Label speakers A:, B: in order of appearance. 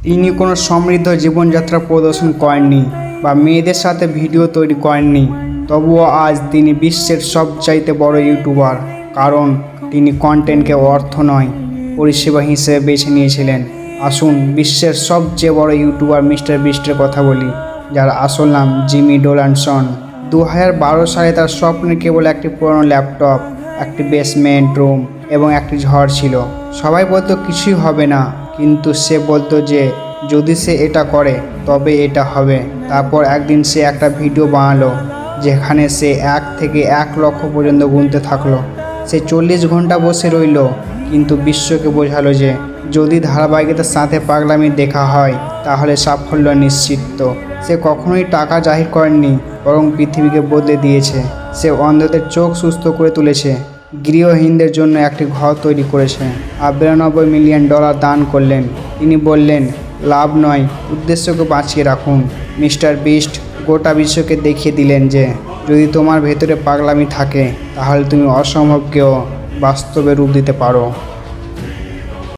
A: তিনি কোনো সমৃদ্ধ জীবনযাত্রা প্রদর্শন করেননি বা মেয়েদের সাথে ভিডিও তৈরি করেননি, তবুও আজ তিনি বিশ্বের সবচাইতে বড় ইউটিউবার, কারণ তিনি কন্টেন্টকে অর্থ নয় পরিষেবা হিসেবে বেছে নিয়েছিলেন। আসুন বিশ্বের সবচেয়ে বড় ইউটিউবার মিস্টার বিস্টের কথা বলি, যার আসল নাম জিমি ডোনাল্ডসন। 2012 সালে তার স্বপ্নে কেবল একটি পুরনো ল্যাপটপ, একটি বেসমেন্ট রুম এবং একটি ঝড় ছিল। সবাই বলতো কিছুই হবে না, কিন্তু সে বলতো যে যদি সে এটা করে তবে এটা হবে। তারপর একদিন সে একটা ভিডিও বানালো যেখানে সে 1 থেকে 1 লক্ষ পর্যন্ত গুনতে থাকলো। সে 40 ঘন্টা বসে রইল, কিন্তু বিশ্বকে বোঝালো যে যদি ধারাবাহিকতার সাথে পাগলামি দেখা হয় তাহলে সাফল্য নিশ্চিত। সে কখনোই টাকা জাহির করেননি, বরং পৃথিবীকে বদলে দিয়েছে। সে অন্ধদের চোখ সুস্থ করে তুলেছে, গৃহহীনদের জন্য একটি ঘর তৈরি করেছে, আর $92 মিলিয়ন দান করলেন। তিনি বললেন, লাভ নয়, উদ্দেশ্যকে বাঁচিয়ে রাখুন। মিস্টার বিস্ট গোটা বিশ্বকে দেখিয়ে দিলেন যে যদি তোমার ভেতরে পাগলামি থাকে তাহলে তুমি অসম্ভবকেও বাস্তবে রূপ দিতে পারো।